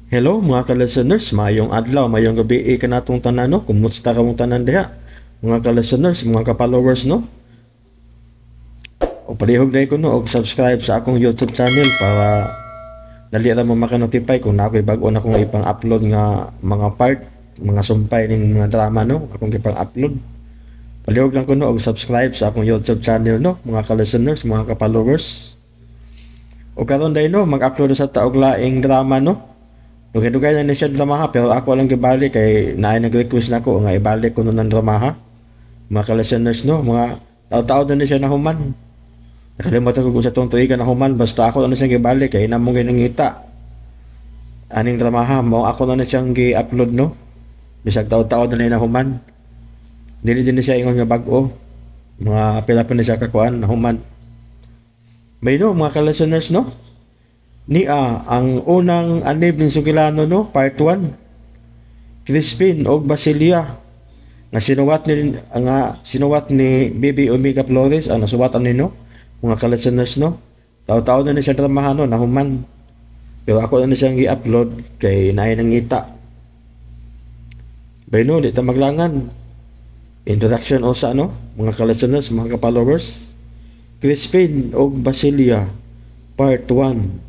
Hello mga ka-listeners, mayong adlaw, mayong gabi ka natong tanan no. Kumusta ka mong tanan diha? Mga ka-listeners, mga ka-followers no. O palihog na ko no og subscribe sa akong YouTube channel para dali ra mo maka-notify kung nakoy bag-o na kong ipang-upload nga mga part, mga sumpay ning mga drama no, akong ipang-upload. Palihog lang ko no og subscribe sa akong YouTube channel no, mga ka-listeners, mga ka-followers. O karon day no, mag-upload sa taog laing drama no. Dugay-dugay na siya dramaha pero ako lang gibalik kay naay nag-request nako nga ibalik ko nun ang dramaha. Mga ka-listeners no, mga tao-tao na siya nahuman. Nakalimutan ko kung sa tong tuigan nahuman basta ako na siyang gibalik kay namong ginangita. Aning dramaha mo ako na siyang gi-upload no. Bisag tao-tao na nahuman. Dili din siya ingon nga bag-o. Mga pila pa na siya kakuan nahuman. May no mga ka-listeners no. Ang unang anib ng Sugilano no, part 1. Crispin og Basilia nga sinuwat ni Bibi Omega Flores ang nasuwatan nino mga ka-listeners no. Taw-taw na ni siya dramahan no, nahuman. Pero ako na siyang i-upload kay naay nang ngita. Bayno di ta maglangan. Introduction usa no, mga ka-listeners, mga ka-followers. Crispin og Basilia part 1.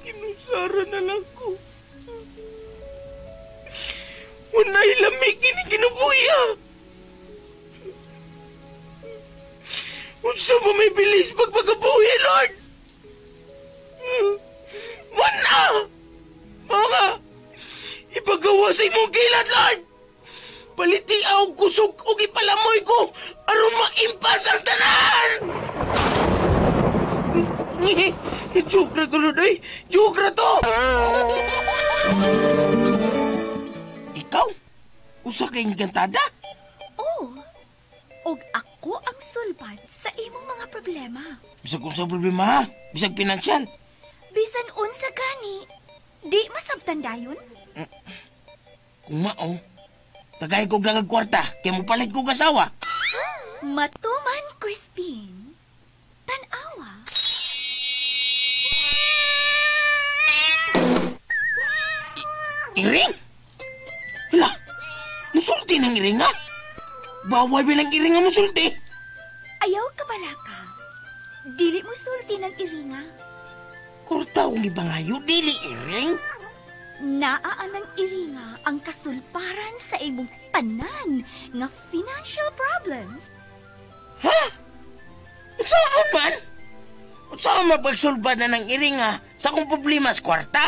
Kinusara na lang ko. Unay lamig kini kinabuya. Unsa mo may bilis pagpagabuhi, Lord? Mana! Mga! Ipagawa sa imong gilat, Lord! Paliti ako kusog o ipalamoy ko aron maimpas ang tanan! Joke na to, Lord, ay! Joke na to! Ikaw? Usa kayong gantada? Oh, og ako ang sulbad sa imong mga problema. Bisag kung sa problema, ha? Bisag pinansyal. Bisan unsa gani, di masabtan dayon? Kung mao, tagay kong dagag kwarta, kaya mo palit kong asawa. Matuman, Crispin. Tanawa. Iring? Hala, musulti ng iring, ha? Bawal bilang iring nga musulti. Ayaw ka bala ka. Dili mo sulti ng iringa. Kurta kong ibangayo, dili iring. Naa ng iringa ang kasulparan sa imong tanan nga financial problems. Ha? Saan man? Saan mapagsulba na ng iring, ha? Sa kong problema sa kwarta?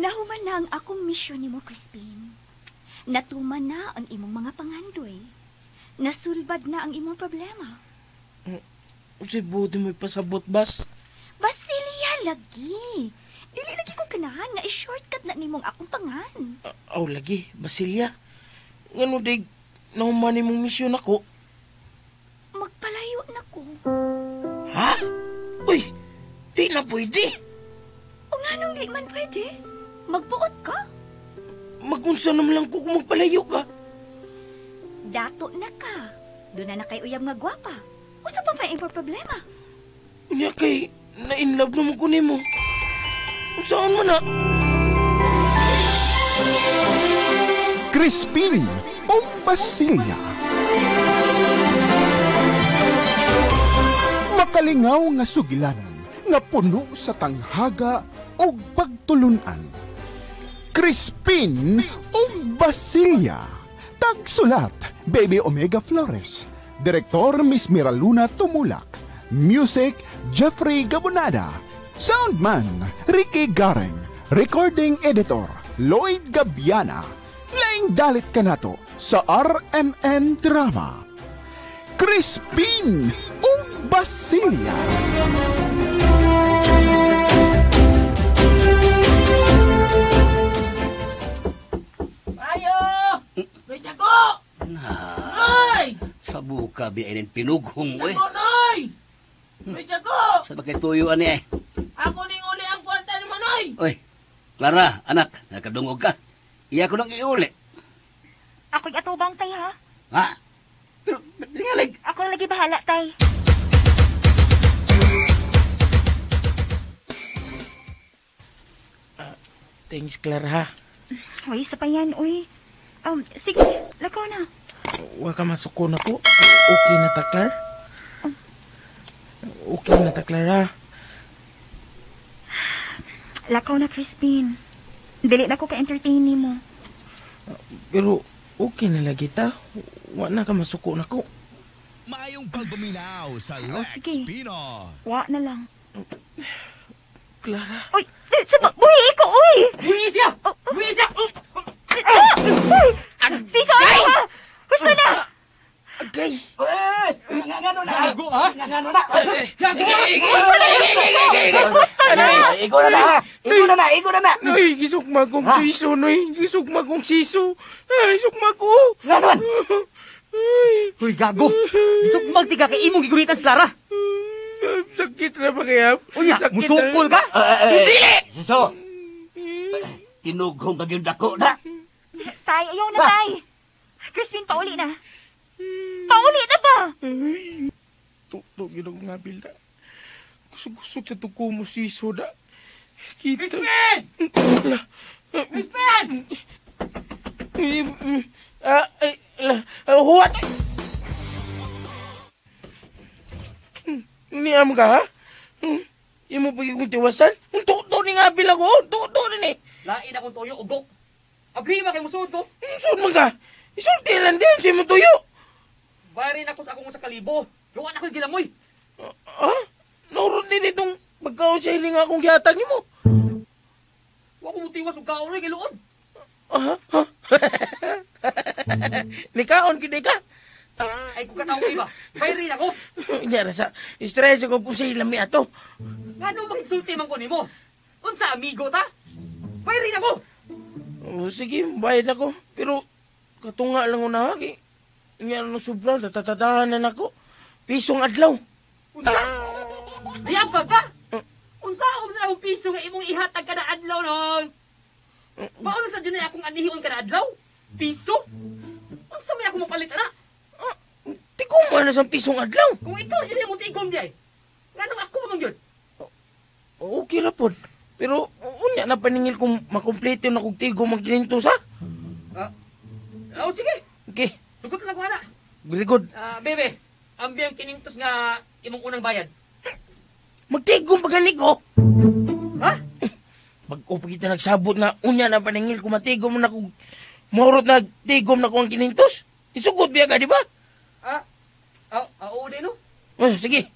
Nahuman na ang akong misyon nimo, Crispin. Natuman na ang imong mga pangandoy. Nasulbad na ang imong problema. Si Budi mo'y pasabot, bas. Basilia lagi. Dili lagi ko ganahan nga i-shortcut na nimong akong pangan. Aw, lagi, Basilia. Ngano dig, nahuman mong misyon ako. Magpalayo na ko. Ha? Uy, di na pwede. O nga nung di man pwede, magbuot ka. Magunsa naman lang ko kung magpalayo ka. Dato na ka. Doon na kay uyab nga gwapa. Usa pa may problema. Unya kay, na-inlove naman ko nimo. Saan mo na? Crispin o Basilia. Makalingaw nga sugilanon nga puno sa tanghaga o pagtulunan. Crispin o Basilia. Tagsulat, Baby Omega Flores. Direktor, Miss Miraluna Tumulak. Music, Jeffrey Gabonada. Soundman, Ricky Gareng. Recording Editor, Lloyd Gabiana. Laing dalit ka nato sa RMN Drama. Crispin o Basilia. Ayo! Wait ako! Ay! Kabuka biyainin pinughong mo eh. Jago, Noy! May Jago! Sa bakit tuyo ani eh. Ako ning uli ang kwarta ni Manoy! Oy, Clara, anak, nakadungog ka. Iya ko nang iuli. Ako'y atubang, tay, ha? Ha? Pero, tingalig. Ako na lagi bahala, tay. Thanks, Clara, ha? Uy, isa pa yan, uy. Sige, lakaw na. Huwag ka masuko na po. Okay na ta, Clara? Okay na ta, Clara. Lakaw na, Crispin. Dili na ko ka-entertain ni mo. Pero, okay na lagi ta. Huwag na ka masuko na ko. Maayong pagbuminaw sa Oh, Lex sige. Pino. Wa na lang. Clara. Uy, buhi ko, uy! Buhi siya! Oh, Buhi siya! Siso, ano ha? Gusto na! Agay! Ngano na? Gago, ha? Ngano na? Gago! Igo na na! Igo na na! Igo na na! Noy, gisugma kong siso, Noy. Gisugma kong siso. Ay, sugma ko. Nganon! Ay, Uy, gago! Bisog magtiga kay imong giguritan si Clara! sakit na ba kaya? Unya, Sakit musukol na. ka! Dili! Siso! Tinughong ka yung dako na. Tay, ayaw na, tay. Crispin, pauli na. Pauli na ba? Tuktok yun ako nga bila. Kusog-kusog sa tuko mo siso da. Kita. Crispin! Crispin! Huwat! Niam ka, ha? Imo pa yung tiwasan? Tuktok ni nga bila ko. Tuktok ni. Lain akong toyo, ugo. Abli ba kay musuod ko? Saan man ka? Isulti lang din si mo tuyo. Bayarin ako sa akong sa kalibo. Luwan ako gilamoy. Ha? Naurot din itong pagkaon sa hiling akong gihatag ni mo. Wa ko mutiwas og kaon kay luod. Ha? Nikaon kita ka? Ay kung katawo iba. Bayarin ako. Nyara sa stress ko po sa ilami ato. Ngano magsulti man ko nimo? Unsa amigo ta? Bayarin ako. O sige, bayad ako. Pero katunga lang una kay nyara no sobra tatatadahanan ako. Pisong adlaw. Unsa? Diyabag ka? Unsa na akong piso nga imong ihatag kada adlaw non? Baon sa dunay akong anihon kada adlaw? Piso? Unsa may ako mapalit ana? Tikom man na sa pisong adlaw. Kung ikaw dyan yung tigom diay, nganong ako mamang yun? Okay ra pod. Pero unya na paningil kung makumpleto na kog tigom ang kinintos ha. Oh, sige. Okay, Sugot lang ko ana. very good. Bebe, ambiyang kinintos nga imong unang bayad. Magtigom pa gani ko. Ha? Pag-o pa kita nagsabot nga unya na paningil kung matigom na kung mahurot na tigom na kung ang kinintos. Isugot biya ka, di ba? Oo din no? Oh, sige.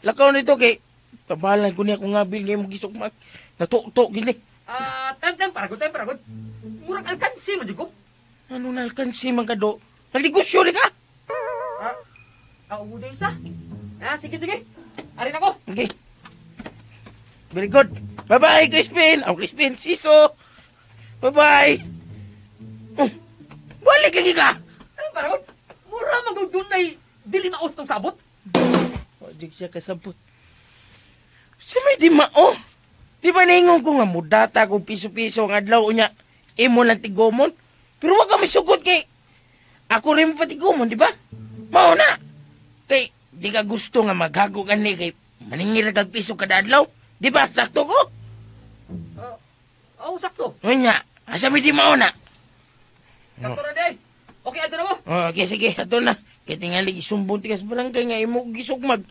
Lakaw nito kay tabalan ko niya kung ngabil ngayon mo gisok mag natuktok gini. Time paragod. Murag alkansi mo ko. Ano na alkansi man ka do? Naligosyo di ka? Oo din isa. Sige. Arin ako. Okay. Very good. Bye-bye, Crispin. Crispin, siso. Bye-bye. Oh, balik lagi ka. Time paragod. Mura magdudunay dili maos tong sabot. Wajig siya kasabot. Si may di mao. Di ba naingon ko nga mudata kung piso-piso ang adlaw niya. Imo lang tigomon. Pero wag kami sugot kay ako rin pa tigomon, di ba? Mao na. Kay di ka gusto nga maghago ka ni kay maningil kag piso kada adlaw. Di ba? Sakto ko? Oo, sakto. O nya, asa may di mao na. Sakto na day. Okay, ato na mo. Okay, sige, ato na. Kaya tingali isumbong tigas barangay nga imo gisugmag.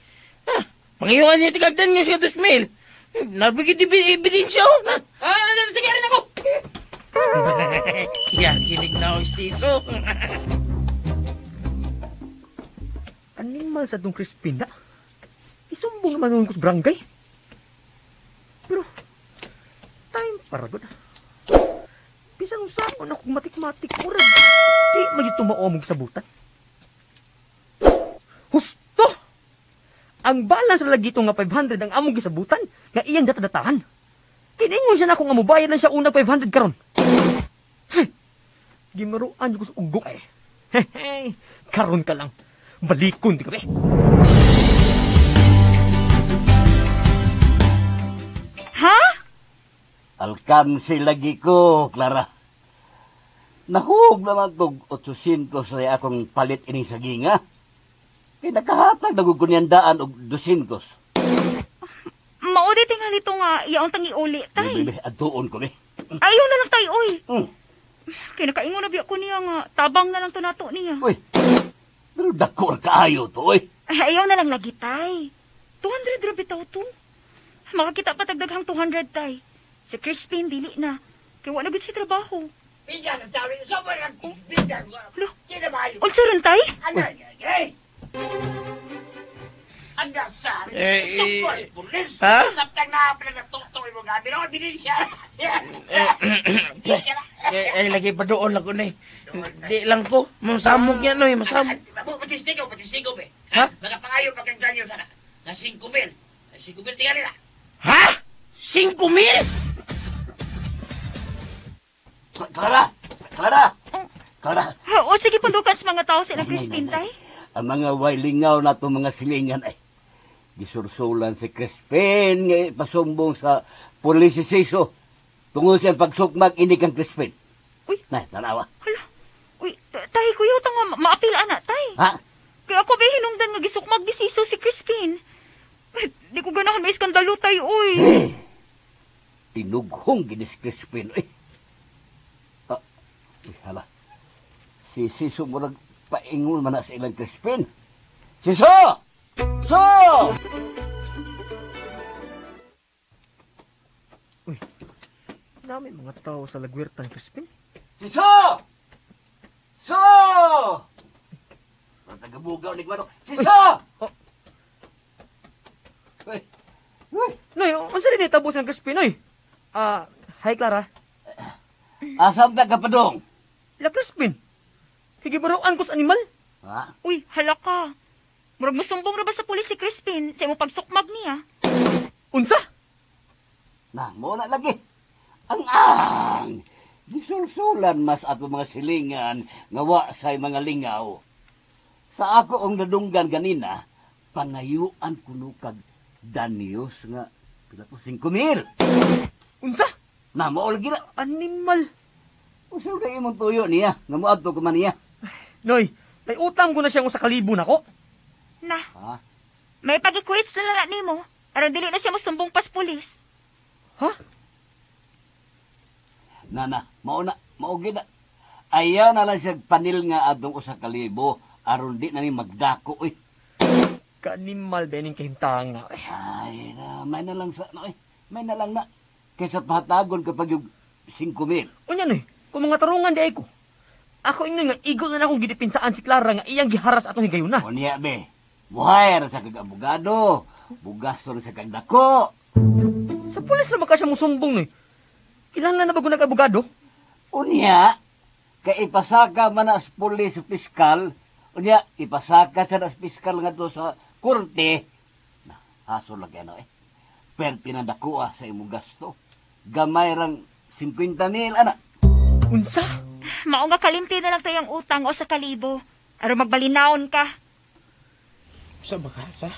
Pangiyuan niya tigagdan niyo sa 2,000. Nabigit ebidensya oh. Sige, arin ako. Yan, kinig na ako, Stiso. Animal sa tong Crispin na. Isumbong naman nung kus barangay. Pero, time paragod. Bisan usaon ako matik-matik murag. Di magito maomog sa butan. Husto! Ang balance na lagi nga 500 ang among gisabutan nga iyang datadatahan. Kiningon siya na kung amubayan na siya unang 500 karon. Gimaruan ko sa ugok eh. Karon ka lang. Balikon, di ka, be. Ha? Alkansi lagi ko, Clara. Nahug naman tog 800 sa akong palit ining saginga. Kaya nakahatag nagugunyandaan og 200. Maudi tingali to nga, yaon tangi uli, tay. Bebe, adtuon ko, be. Ayaw na lang, tay, oy. Hmm. Kaya nakaingon na biya ko niya nga, tabang na lang to nato niya. Uy, pero dako kaayo to, oy. Ay, ayaw na lang lagi, tay. 200 ra bitaw to. Makakita pa tagdaghang 200, tay. Si Crispin, dili na. Kaya wala gud si trabaho. Lo, unsa ron, tay? Ha? Ay, lagi pa doon lang ko na eh. Di lang ko. Masamog yan, no eh. Masamog. Patistigo, be. Ha? Nakapangayo pa kang ganyo sana. Na 5,000. 5,000 tingnan nila. Ha? 5,000? Clara! Clara! Clara! Ha, o sige pundukan sa mga tao sila Crispin, tay. Ang mga wailingaw na itong mga silingan ay gisursulan si Crispin nga ipasumbong sa police station tungod sa pagsukmag ini kang Crispin. Uy. Nay, tanawa. Hala. Uy, tay, kuya, ito nga maapil, ana, tay. Ha? Kaya ako ba hinungdan nga gisukmag bisiso si Crispin. Ay, di ko ganahan may iskandalo, tay, uy. Tinughong ginis Crispin. Uy, hala. Si Siso mo nagpaingon man na sa ilang Crispin. Siso! So! Uy, dami mga tao sa lagwirtan, Crispin. Siso! So! Ang tagabugaw ni Guano. Siso! Oh. Uy! Uy! Noy, unsa rin itabos ng Crispin, oy? Hi, Clara. Asam ka kapadong? La Crispin. Higibaroan ko sa animal. Ha? Uy, hala ka. Murag musumbong ra ba sa pulis si Crispin sa imo pagsukmag niya? Unsa? Na, muna lagi. Ang gisulsulan mas ato mga silingan nga wa say mga lingaw. Sa ako ang nadunggan ganina, pangayuan kuno kag Danios nga pila to 5,000. Unsa? Na mao lagi na. Animal. Usa na imong tuyo niya nga moadto ko man niya. Noy, may utang ko na siyang usa ka libo nako. Na, Ha? may pag-equates na lang nimo. Aron dili na siya musumbong pas pulis. Ha? Nana, mao gid. Ayaw na lang siya panil nga adtong usa ka libo aron di na ni magdako oy. Ka-animal bening kahintang na. Ay, may na lang sa may na lang na kaysa pahatagon kapag yung 5,000. Unya noy, kung mga tarungan di ay ko. Ako ingon nga igo na akong gidepinsaan si Clara nga iyang giharas atong higayuna. Unya be, buhay ra sa kag abogado, bugas ra sa kag dako. Sa pulis na baka siya musumbong noy. Kailangan na bago nag-abogado? Unya, kay ipasaka man as pulis piskal, unya ipasaka sa nas piskal nga to sa korte. Na, haso lagi ano eh. Per pinadako sa imong gasto. Gamay rang 50,000 ana. Unsa? Mao nga kalimti na lang tayong utang o sa kalibo. Aron magbalinaon ka. Sa baka, sa?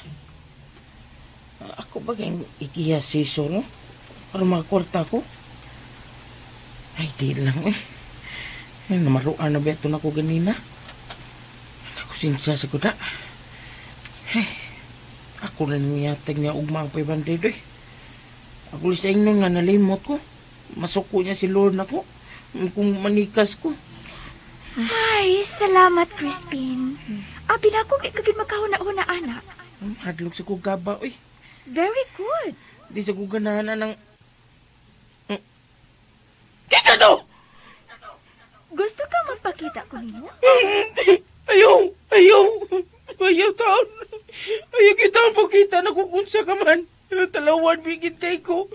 Ako ba kayong ikiya siso, no? Para makakwarta ko? Ay, di lang eh. Ay, namaruan na beto na ko ganina. Ako sinsya sa kuda. Ay, ako na niyatag niya ugmang 500 eh. Ako lista yung nga nalimot ko. Masuko niya si Lord na ko. Kung manikas ko. Ay, salamat, Crispin. Abi na ako kagid magkahuna-huna, anak. Hadlok sa kugaba, eh. Very good. Di sa kuganahan ng... Kisa to! Gusto ka magpakita ko nino? Ayaw! Ayaw! Ayaw taon! Ayaw kita ang pagkita na kukunsa ka man. Talawan bigintay ko.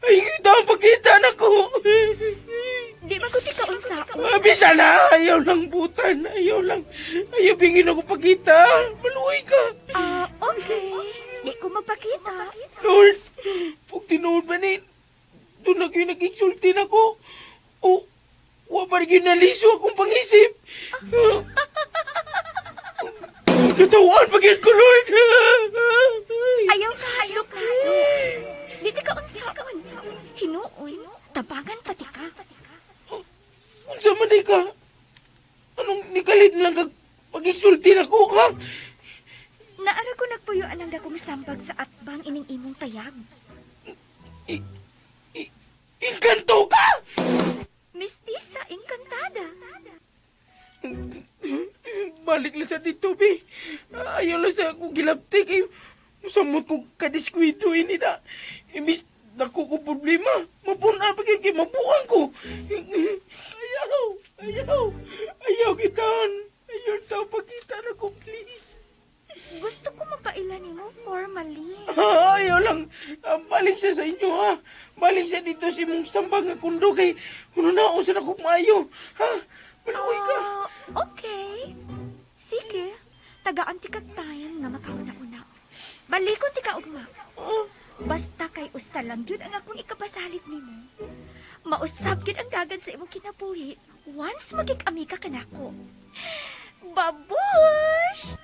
Ayaw kita ang pagkita na ko. Di ba kuti ka unsa? Bisa na! Ayaw lang butan. Ayaw lang. Ayaw bingin ako pagkita. Maluhay ka. Okay. Di ko magpakita. Lord, pag tinuod ba ni... Doon na kayo nag-insultin ako. O, wa pa rin naliso akong pangisip. Katawan, pagyan ko, Lord! Ayaw ka, Lucado. Dito ka unsa. Hinuon. Tabangan pati ka. Unsa man di ka? Anong nikalit lang kag pag-insulti na ko, ha? Naara ko nagpuyuan ang dakong sambag sa atbang ining imong payag. Inkanto ka! Mistisa, encantada. Balik lang sa dito, Bi. Ayaw lang sa akong gilapti kay musamot ko kadiskwido ini na. Imbis naku ko problema. Mapuna pa kay mabuang ko. Ayaw kitaan. Ayaw tao pagkita na ko, please. Gusto ko mapailan mo formally. Ayaw lang. Balik siya sa inyo, ha? Balik siya dito si mong sambang nga kundo kay uno sa nakong maayo. Ha? Maluwi ka. Okay. Sige. Tagaan ti kag time nga makauna-una. Balikon ti ka ugma. Basta kay usa lang yun ang akong ikapasalit nimo. Mausab gyud ang dagan sa imong kinabuhi once magig-ami ka kanako. Babush!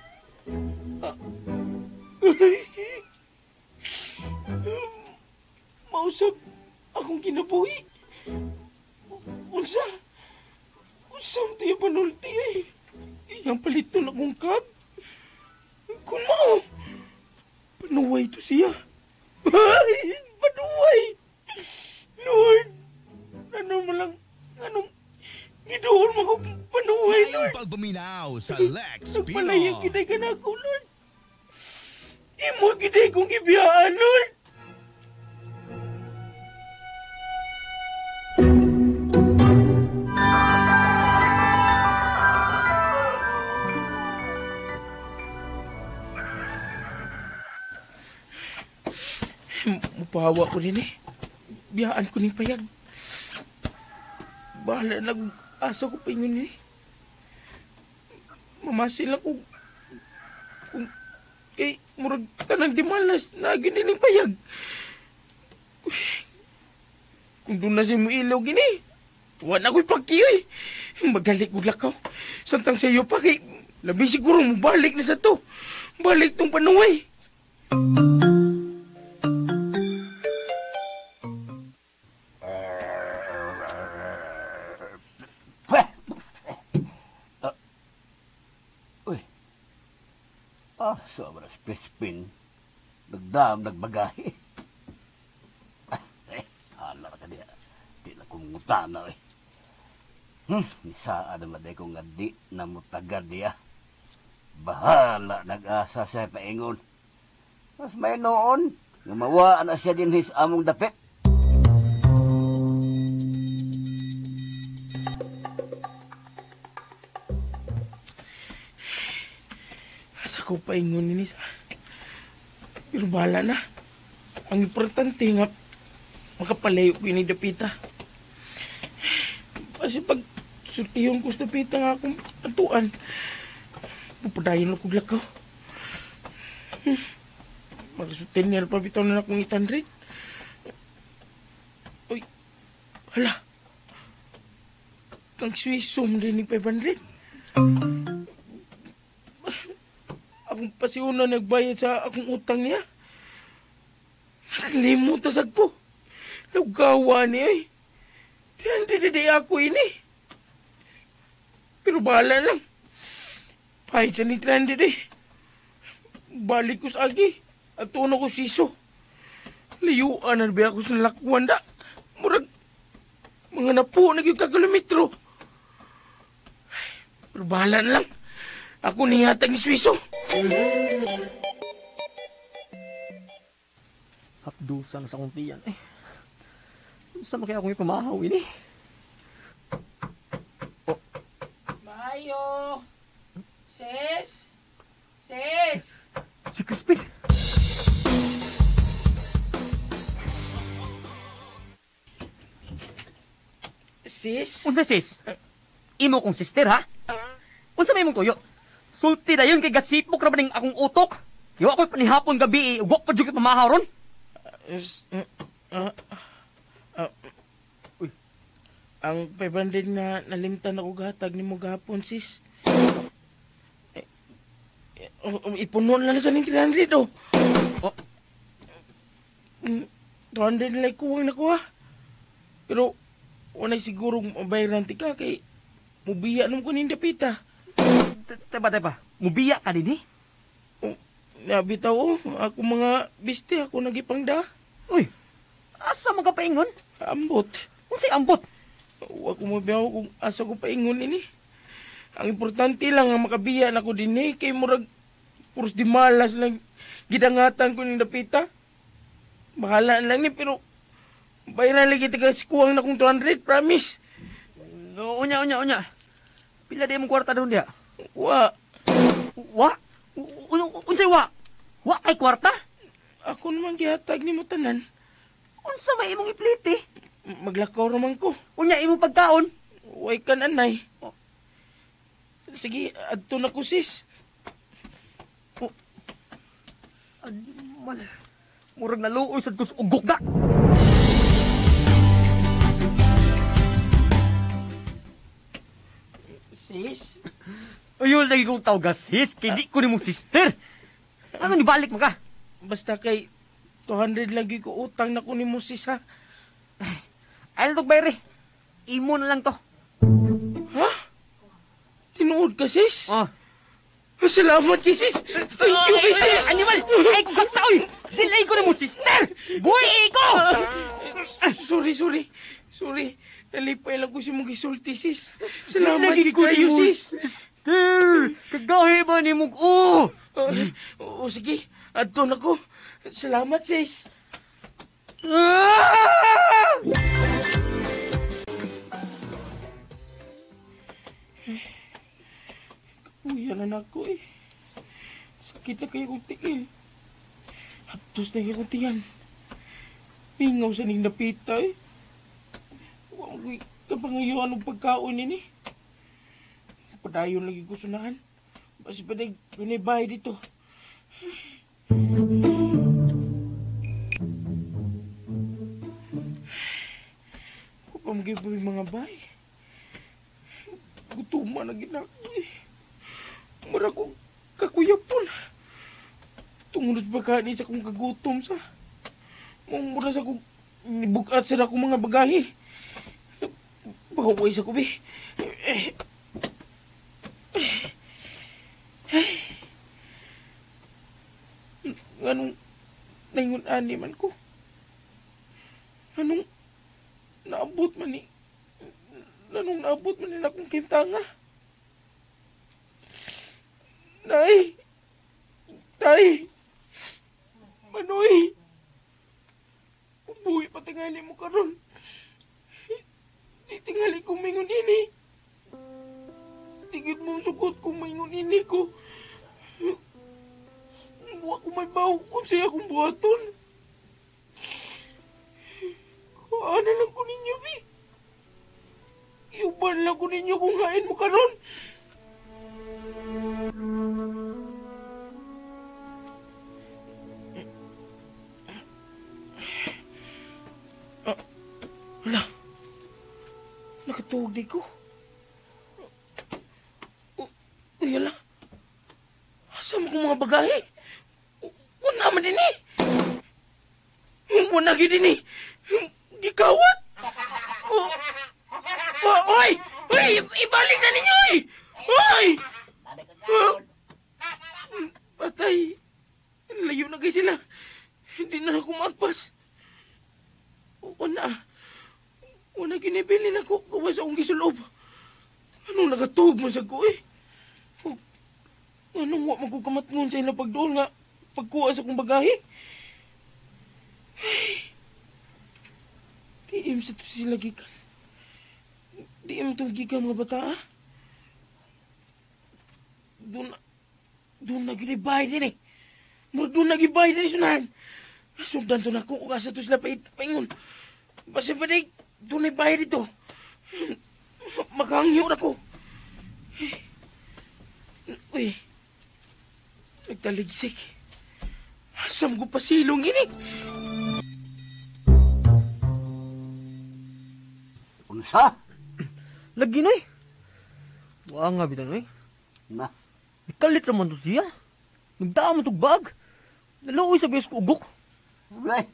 Mausap akong kinabuhi. Unsa mo tayo panulti eh. Iyang palito na kong kag. Kung mao, panuway to siya. Ay, panuway. Lord, anong gidoon mo akong panuway, Mayong Lord. pagbuminaw sa Lex Nagpalayang Pino. giday ka na ako, Lord. Imo giday kong ibiyaan, Lord. Mupahawa ko din eh. Biyaan ko ni payag. Bahala nag-asa ko pa ingon eh. Mamasil ako. Kay murag tanang di malas na gini ni payag. Kung doon na si mo ilaw gini. Wala ko'y pagkiyo eh. Magalik ko lakaw. Santang sa iyo pa kay labi siguro mo balik na sa to. Balik tong panuway. Sobras Crispin. Nagbagahe. Hala ka diya. Di na kong ngutana eh. Nisaan naman ko nga di na mutagad diya. Bahala nag-asa sa paingon. Mas may noon, nga mawaan na siya din his among dapit. Asa ko pa ingon ni sa. Pero bahala na. Ang importante nga, makapalayo ko ni Dapita. Kasi pag sultihon ko sa Dapita nga akong atuan, pupadayon ako lakaw. Magsutin niya pa bitaw na akong 800. Uy, hala. Kang Swisom din ni 500. Akong pasiuna nagbayad sa akong utang niya. Nakalimutasag ko. Nagawa niya eh. Hindi ako ini. Pero bahala lang. Pahit siya ni 300 eh. Balik ko sa agi. At tuno ko siso. Layuan na ba ako sa nalakwan da. Murag mga napo na yung kagalometro. Pero bahala na lang. Ako niyatag ni Swiso. Hapdusan sa kong tiyan eh. Saan kaya akong ipamahaw ini? Mayo! Sis! Sis! Si Crispin! Sis? Unsa sis? Imo kong sister ha? Unsa may mong tuyo? Sulti dayon kay gasipok ra maning akong utok. Yo ako'y panihapon gabi ugok pa jud pamahaw ron. Uy. Ang 500 na nalimtan ako gatag ni mo gahapon, sis. Ipuno na sa ning 300 oh. Oh. 200 lang kuwang nakuha. Pero, wala siguro mabayaran ti ka kay mubiya nung kunin dapita. Teba. Mubiya ka din eh. Nabitaw oh, ako mga biste, ako nagipangda. Uy, asa magapaingon? Ambot. Unsay ambot? Huwag ko mabiyaw kung asa ko paingon ini. Ang importante lang ang makabiya na ko din eh, kay murag puros di malas lang gidangatan ko ng dapita. Bahala lang ni, pero bayaran lagi taga sikuwang na kong 200, promise. Unya. Pila di mong kwarta doon dia? Wa, Wa? Unsay wa? Wa kay kwarta? ako naman gihatag ni mo tanan. Unsa may imong ipliti? Maglakaw naman ko. Unya imong pagkaon? Way kan anay. Sige, adto na ko sis. Mal. Murag naluoy sa kus ugok da. Sis? Ayun lagi kong tawag sis, kay di ko ni mong sister. Ano ni balik mo ka? Basta kay 200 lagi ko utang na ko ni mo sis ha. Ay, ito bayre. Imo na lang to. Ha? Tinuod ka sis? Oh. Salamat kay sis. Thank you kay sis. Animal! Ay, kung kaksaoy! Dilay ko na mo sister! Buhay ko! Sorry. Nalipay lang ko si mong gisulti sis. Salamat Lagi kay ko kayo ni mo, sis. Sister! Kagahi ba ni mo? Oh! Oo, sige. Adto na ko. Salamat sis. Uyan na ako eh. Sakit na kayo kong tiil. Hatos na kayo kong tiyan. Mingaw sa ning napita eh. Huwag ko'y kapangayuan ng pagkaon ini. Padayon lagi ko sunahan. Basi pa na pinay dito. Pamagay po yung mga bay. Gutuman na ginako eh. Mara ko kakuyapon. Tungod pa kani sa kong kagutom sa. Mura sa kong nibukat sa akong mga bagahe. Bahaway sa kubi. Anong naingon ani man ko? Anong naabot man ni akong kimtanga? Tay! Manoy! Ubuhi pa tingali mo karon. Di tingali kong mingon ini. Tigid mo sugot kung mingon ini ko. Buwa ko may baho kung siya akong buhaton. Kuhaan lang ko ninyo, Bi. Iuban lang ko ninyo kung hain mo karon. Hala. Nakatuog di ko. Uy, hala. Asa mo kong mga bagahe? Wala man din eh. Wala gid din eh. Gikawat. Oy! Ibalik na ninyo eh! Oy! Patay. Layo na kayo sila. Hindi na ako magpas. Wala kinibili na ko gawa sa akong gisulob. Anong nagatug mo sa ko eh? Anong wa magkukamatngon sa ilang pagdoon nga pagkuha sa akong bagahe? Diim sa to sila gikan. Diim itong gikan mga bata ah. Doon na ginibay din eh. Doon na ginibay din sunahan. Sundan to na ko kung asa to sila paingon. Basta pa day, doon na ibay dito. Maghangyo na ko. Uy, nagtaligsik. Asam ko pa silong ini. Unsa? Lagi na eh. Wa nga bitan eh. Na, Ikalit naman to siya. Nagdaan mo tog bag. Naluoy sa biyos ko ugok. Ay,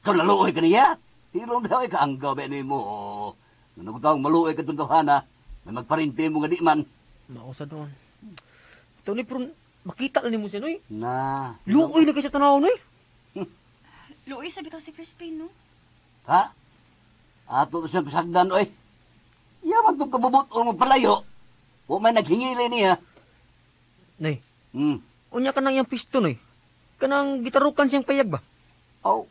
ikaw naluoy ka niya. Hilong daw ka ang gabi ni mo. Nanagutang maluoy ka tuntuhana. May magparinti mo nga di man. Mausa doon. Ito ni, pero makita lang ni mo siya, noy. Na. Luoy na kayo sa tanaw, noy. Luoy, sabi ko si Crispin, no? Ha? Ato to siya pasagdan, oy. Yaman itong kabubot o magpalayo. O may naghingili niya. Noy, Hmm. unya ka nang yung pisto, noy. Kanang gitarukan siyang payag ba? Aw,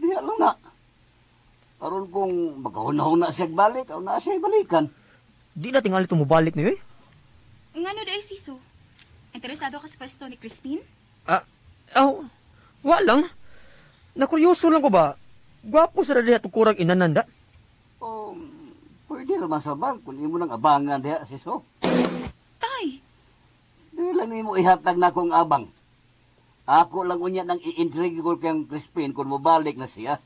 diya lang na. Aron kung magkahunahon na siya balik, aw na siya balikan. Di na tingali tumubalik, noy. Ngano day, Siso? Interesado ka sa pwesto ni Crispin? Walang. Nakuryoso lang ko ba? Gwapo sa dadiha tukurag inananda. O, pwede naman sa bang kung imo nang abangan diya, siso. Tay! Di lang mo ihatag na kong abang. Ako lang unya nang i-intrigue ko kang Crispin kung mabalik na siya.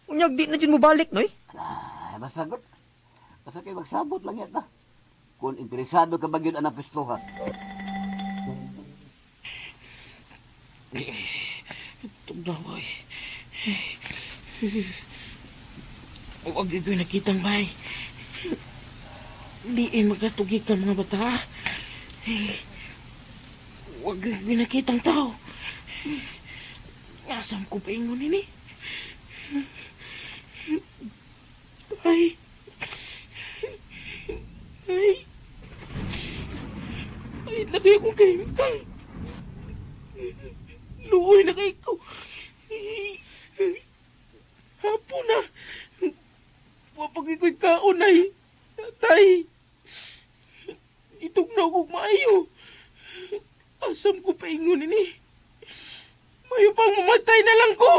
Unyag di na dyan mo balik, noy. Ay, masagot. Basta kayo magsabot lang yata. Kung interesado ka ba yun ang pistoha. Tugnaw, boy. Huwag ko'y nakitang bay. Di magkatugi ka mga bata. Huwag ko'y nakitang tao. Asam ko pa ingon ini. Ay. Ay, lagay akong kemikal. Luoy na kay ko. Hapon na. Wapag iko'y kaunay. Tay. Itugnaw ko maayo. Asam ko pa ingon ini. Mayo pang mamatay na lang ko.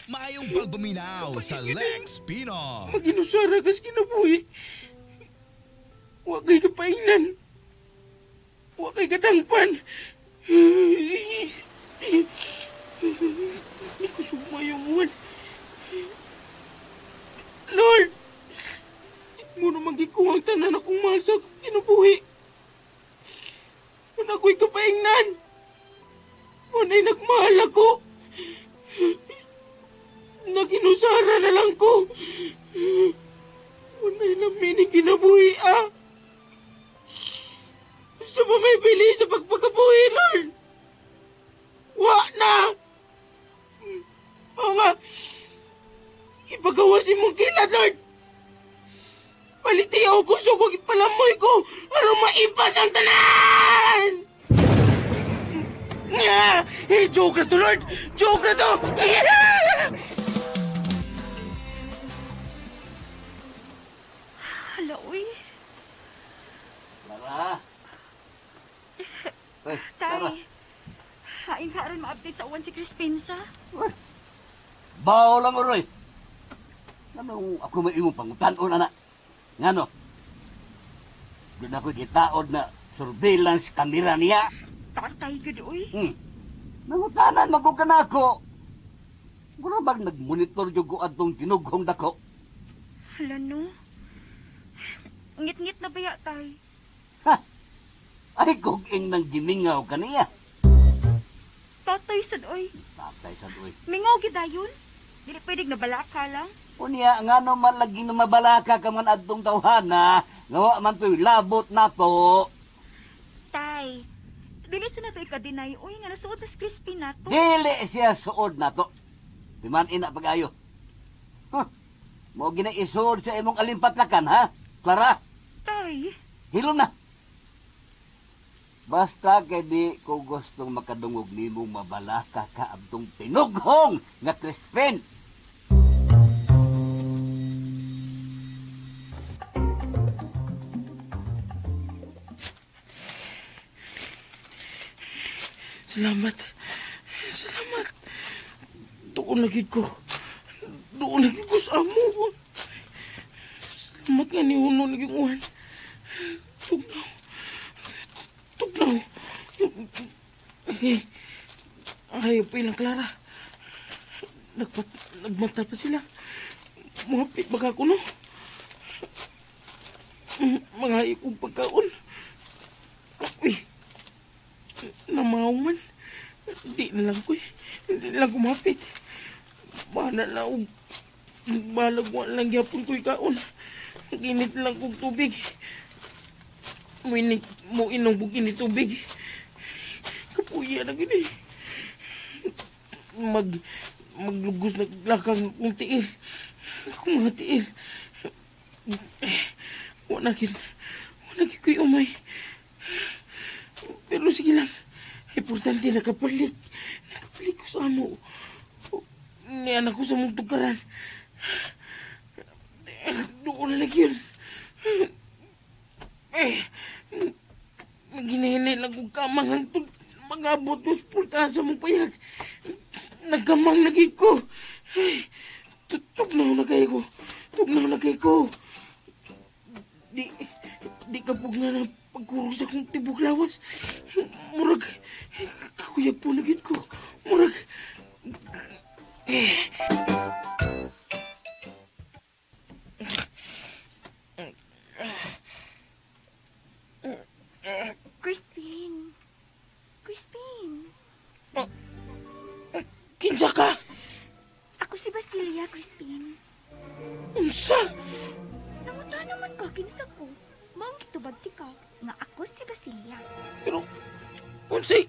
Maayong pagbuminaw sa Lex Pino. Maginusara kas kinabuhi. Wakay kapainan. Wakay kadangpan. Hindi ko sumayungan. Lord! Mo na magikuhang tanan akong mahal sa kinabuhi. Kung ako'y kapaingnan. Kuna'y nagmahal ako. Naginusara na lang ko. Kuna'y lamini kinabuhi, Sa mamay sa pagpagkabuhi, Lord. Wa na! Oo nga. Ipagawasin mong kilat, Lord. Paliti ako gusto ko ipalamoy ko para maipas ang tanan! Joke na to, Lord! Joke na to! Hala, uy. Lara. Ay, Lara. Tay. Haing ka rin maabti sa uwan si Crispin sa. Bao lang, Oroy. Ano ako may imong pangutan-on, anak? Ngano? Doon ako kitaod na surveillance camera niya. Tatay ka uy. Nangutanan, magkuka na ako. Gura bang nag-monitor yung atong tinughong dako? Hala, no? Ngit-ngit na baya, tay? Ha? Ay, kuging nang gimingaw ka niya. Tatay sad, oy. Tatay sa doy. Mingaw kita yun. Dili pwedeng nabalaka lang. Unya, nga naman lagi na mabalaka ka man adtong tawhana, ngawa man to'y labot na to. Tay, dili sa na to ikadinay. Uy, nga nasuot as crispy na to. Dili siya suod na to. Diman ina pag-ayo. Huh. Mo ginaisod sa imong alimpatlakan, ha? Clara, Tay, hilom na. Basta kay di ko gustong makadungog nimong mabalaka ka abtong tinughong nga Crispin. Salamat. Salamat. Doon lagi ko. Doon lagi ko sa amo. Salamat nga ni Uno naging uwan. Tugnaw. Tugnaw. Ayaw pa ilang Clara. Nagmata pa sila. Mahapit baka ko, no? Mga ikong pagkaon. Uy. man. Hindi na lang ko eh. Hindi na lang kumapit. Bahala na og balag mo lang yapon ko'y kaon. Ginit lang kong tubig. Mo inong bugin ni tubig. Kapuya na gini. Maglugos na lakang kong tiil. Kung mga tiil. Wala ko'y umay. Pero sige lang. Importante nakapalik. Nakapalik ko sa amo. Ni anak ko sa mong tugaran. Doon na lagi yun. Maghinahini lang kong kamang hangtod. Mag-abot ko sa pultahan sa mong payag. Nagkamang lagi ko. Tugnaw na kayo ko. Tugnaw na kayo ko. Di kapag nga na pagkurong sa kong tibok lawas. Murag, kakuyag po nagit ko. Murag, Crispin. Crispin. kinsa ka? Ako si Basilia, Crispin. Unsa? Nanguta naman ka, kinsa ko. Maong gitubagti ka, nga ako si Basilia. Pero, unsay?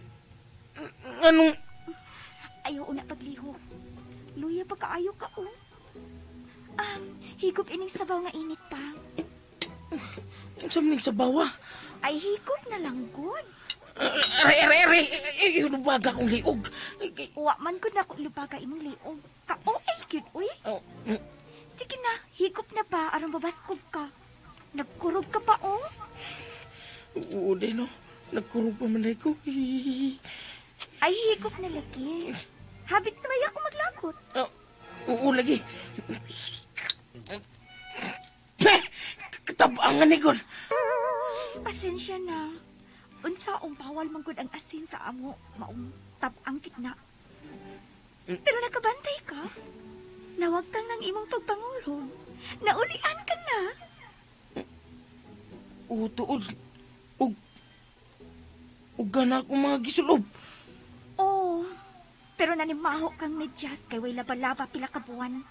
Anong? Ayaw una paglihok. Luya pa kaayo ka, oh. Higop ining sabaw nga init pa. Unsa man sa bawa? Ay, higop na lang, good. Aray! Lubaga kong liog. Wa man good na ako lubaga imong liog. Ka-OA, cute, uy. Sige na, higop na pa, arang babaskog ka. Nagkurog ka pa, oh. Oo, no. Nagkurog pa man ko. Ay, higop na lagi. Habit na may ako maglagot. Oo, lagi. Katabangan ni God. Pasensya na. Unsaong bawal manggod ang asin sa amo, maong tabang kitna. Pero nakabantay ka. Nawag kang ng imong pagpangulong. Naulian ka na. Oo, tuod. Ug gana akong mga gisulob. Oo. Pero nanimaho kang medyas kay way laba-laba pila ka buwan.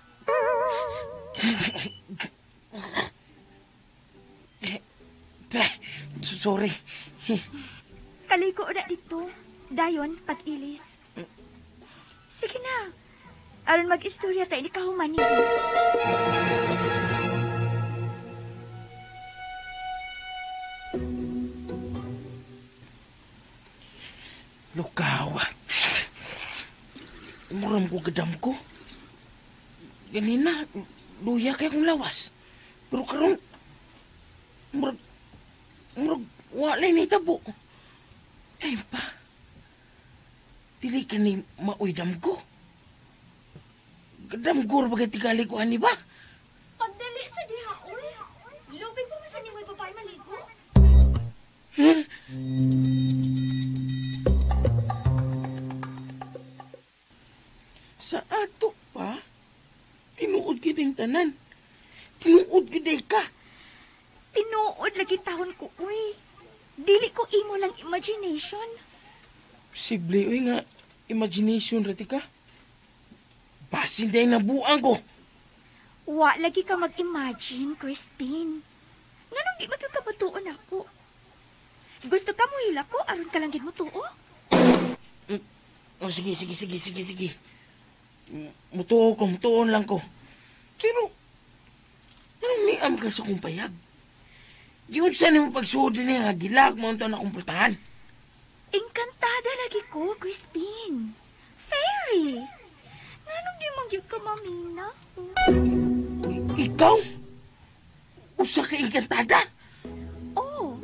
Sorry. Kaliko na dito. Dayon, pag-ilis. Sige na. Aron mag-istorya tayo ni kahuman niyo. Lukawa. Muram ko gadam ko. Ganina, luya kaya kong lawas. Pero karon, murag, wala ni tabo. Ay pa. Dili ka ni maoy dam ko. Gadam ko bagay tigali ko ani ba? Pagdali sa diha, uy. Lubig pa man sa ni mo'y babae maligo. Huh? Sa ato pa, tinuod kining tanan. Tinuod giday ka. Tinuod lagi tahon ko, uy. Dili ko imo lang imagination. Posible, uy nga, imagination rati ka. Basin day nabuang ko. Wa lagi ka mag-imagine, Crispin. Nganong di magkakabatuon ako? Gusto ka mo hila ko, aron ka lang gid mo tuo? Oh, sige. Mutuon lang ko. Pero, anong niam ka sa kong payag? Giyon sa mo pagsuod niya, gilag mo ang na kumpletahan. Engkantada lagi ko, Crispin. Fairy. Nganong di mangyag ka mamina? Ikaw? Usa ka engkantada? Oo.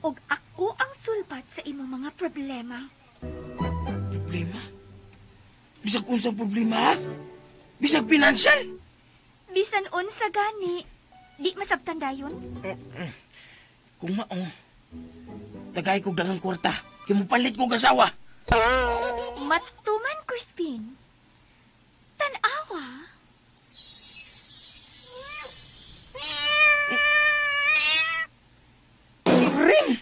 Og ako ang sulbat sa imong mga problema. Problema? Bisag unsa problema, ha? Bisag financial? Bisan unsa gani, di masabtan dayon. Kung mao, tagay kong dagang kwarta, kimupalit kong kasawa. Matuman, Crispin. Tanawa. Ring!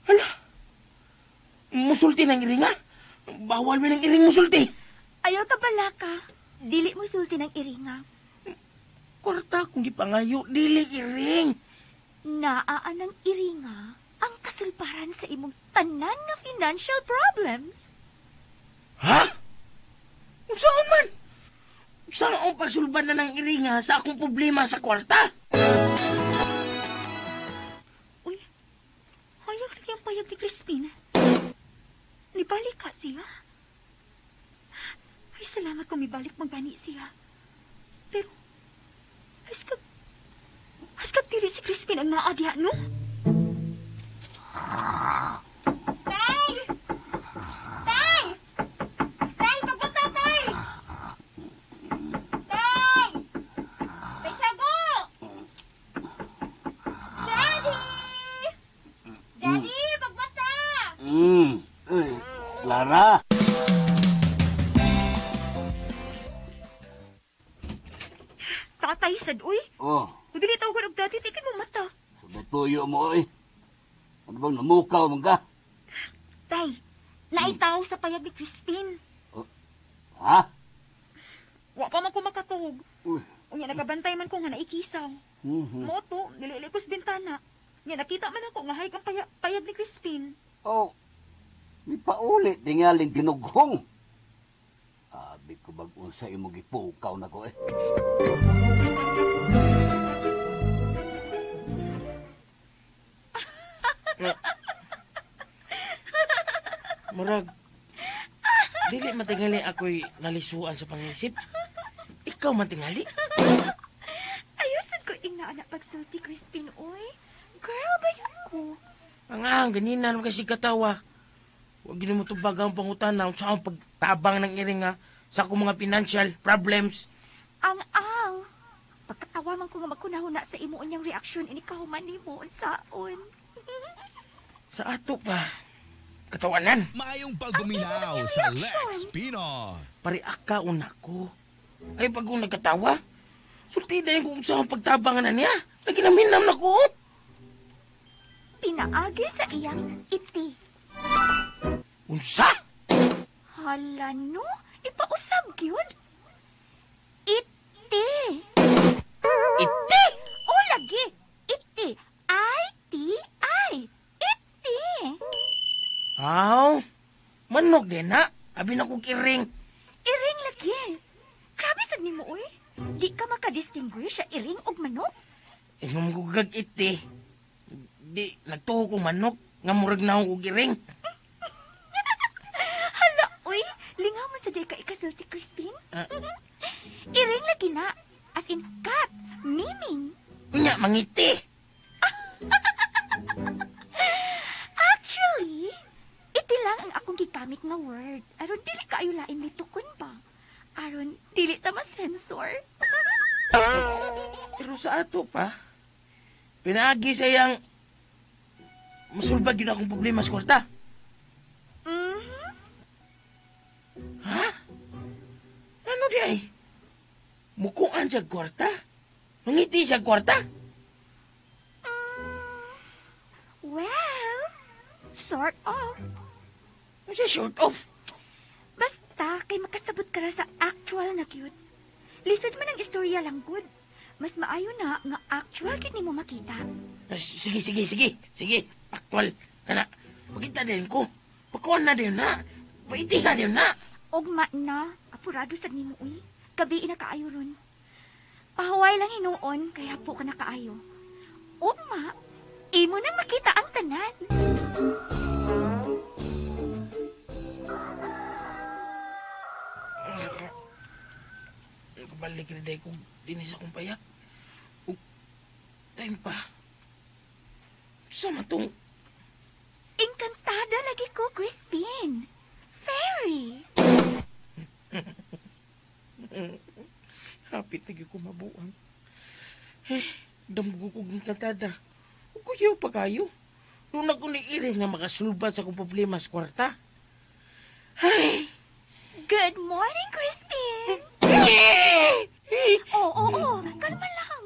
Hala, musulti ng iring ha. Bawal mo ng iring musulti. Ayaw ka bala ka. Dili mo sulti ng iringa. Kwarta kung gipangayo, dili iring. Naaan ng iringa ang kasulbaran sa imong tanan nga financial problems. Ha? Saan man? Saan ang pagsulban na ng iringa sa akong problema sa kwarta? Uy, hayag lagi ang payag ni Crispin. Nibalik ka siya? Ay, salamat kung mibalik magbani siya. Pero, haskag dili si Crispin ang naadya, no? Tay! Tay! Tay, pagbata, tay! Tay! Tay, sago! Daddy! Daddy, pagbata! Clara. Tatay, sad, uy. Oh, Kung dili tawag ka dati, tikin mo mata. sabatuyo mo eh. Ano bang namukaw mong ka? Tay, naitaw sa payag ni Crispin. Ha? Wa pa man ko makatuog. Uy. Unya, nagabantay man ko nga naikisaw. Moto, nililikos bintana. Nya, nakita man ako nga hayag ang payag ni Crispin. Oh, may paulit tingaling ginughong. Abi ko bag-un sa imo gipukaw na ko eh. Murag, dili matingali ako'y nalisuan sa pangisip. Ikaw matingali. Ayusan ko ing anak pagsulti, Crispin, uy. Girl, ba ko? Ang ganina naman kasi katawa. Huwag gini mo tubag ang pangutana sa akong pagtabang ng iringa sa akong mga financial problems. Ang. Pagkatawa man ko nga magkunahuna sa imo unyang reaksyon, inikaw man ni mo, unsaon. Sa ato pa, katawanan. Mayong pagbuminaw sa Lex Pinoy. Pariaka una ko. Ay pag kung nagkatawa, sulti na yung kung saan pagtabangan na niya. Naginaminam na ko. Pinaagi sa iyang iti. Unsa? Hala no, ipausab gyud. Iti. Iti? O lagi, iti. I-T-I. Iti. Aw, manog din na. Abi na kong kiring. Iring lagi. Grabe sad nimo uy. Di ka makadistinguish sa iring og manok. Ingong gugag iti. Di, nagtuho kong manok. Nga murag na akong kiring. Hala uy, lingaw mo sa day ka ikasulti, Crispin. Iring lagi na. As in cat, miming. Nga, mangiti. Actually, iti lang ang akong gigamit nga word. Aron dili kaayo lain ni tukon ba? Aron dili ta ma-sensor. Pero sa ato pa, pinagi sa iyang masulbag yun akong problema sa kwarta. Mhm. Ha? Ano di ay? Mukuan sa kwarta? Mangiti sa kwarta? Well, sort of. Ano siya short off? Basta kay makasabot ka ra sa actual na cute. Lisod man ang istorya lang good. Mas maayo na nga actual kit nimo makita. Sige. Aktual. Kana, magkita din ko. Pakuan na din na. Paiti na din na. Ugma na, apurado sad nimo uy. Gabi na kaayo ron. Pahuway lang hinuon kaya po ka na kaayo. Ugma, imo nang makita ang tanan. Balik na dahil kong dinis akong payak. Time pa. Sama tong Encantada lagi ko, Crispin. Fairy. hapit lagi ko mabuang. Damgo ko encantada. Kuyaw pa kayo. Nung ako ni Iris na makasulbat sa akong problema sa kwarta. Ay! Good morning, Crispin. Oo. Kalma lang.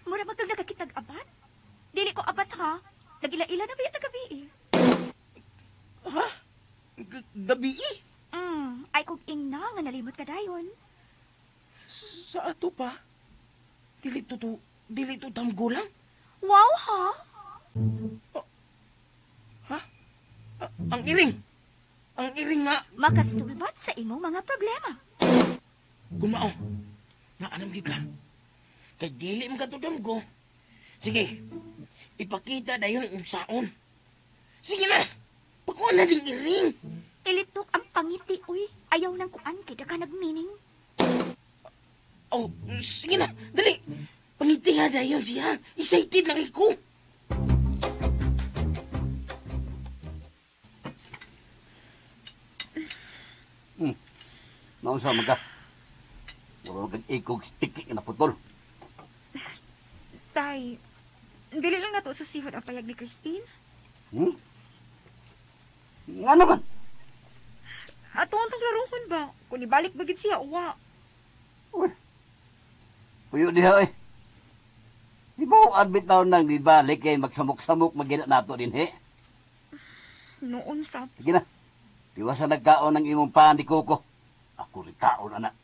Mura magkag nakakitag abat? Dili ko abat ha. Nagila-ila na ba yung tagabi eh? Ha? gabi Ay kung ingna nga nalimot ka dayon. Sa ato pa. Dili to tamgulang. Wow, ha? Ang iring. Ang iring nga. Makasulbat sa imong mga problema. Gumao. Nga anam gid ka. Kay dili mo katudam ko. Sige. Ipakita dayon ang saon. Sige na. Pakuha na ding iring. Ilitok ang pangiti, uy. Ayaw nang kuan kay ka nagmeaning. Oh, sige na. Dali. Pangiti ha dayon siya. Excited na ko. Naunsa man ka? Muro kang ikog sticky na putol. Tay, dili lang nato susihod ang payag ni Christine. Nga naman. Ato ang taglaruhon ba? Kung ibalik bagid siya, uwa. Uy. Puyo diha eh. Di ba admit taon nang dibalik kay magsamok-samok magina nato din he? Noon sa... Sige na. Tiwasa nagkaon ng imong paan di Coco. Ako rin kaon, anak.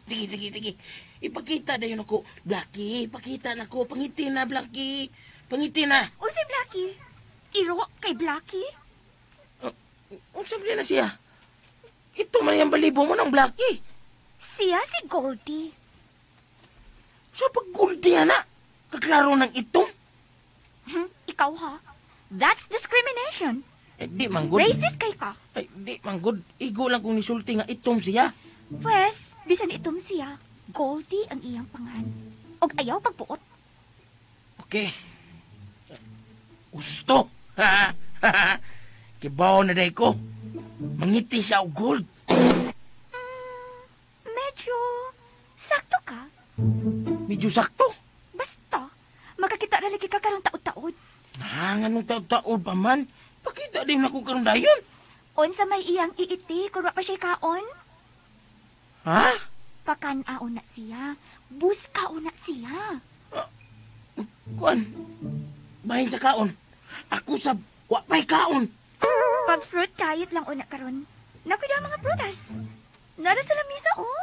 Sige. Ipakita dayon ako. Blackie, ipakita na ko. Pangiti na, Blackie. Pangiti na. O si Blackie? Iro kay Blackie? Ang sabi na siya. Ito man yung balibo mo ng Blackie. Siya si Goldie. Sa pag-guldi, anak. Kaklaro ng itong. Ikaw ha? That's discrimination. Di manggod. Racist kay ka. Di manggod. Igo lang kung nisulti nga itong siya. Pwes, bisan itom siya, Goldie ang iyang pangan. Og ayaw pagpuot. Okay. Gusto. Kibaw na day ko. Mangiti siya og gold. Medyo sakto ka. Medyo sakto. Basta, makakita na lagi ka karong taod-taod. Nanganong taod-taod pa man. Pakita din ako karong dayon. Unsa may iyang iiti kung wa pa siya kaon? Ha? Pakan-aon na siya. Buskaon na siya. Kuan. Bahin sa kaon. Ako sa wapay kaon. Pag fruit diet lang una karon. Nakuha mga prutas. Nara sa lamisa, oh.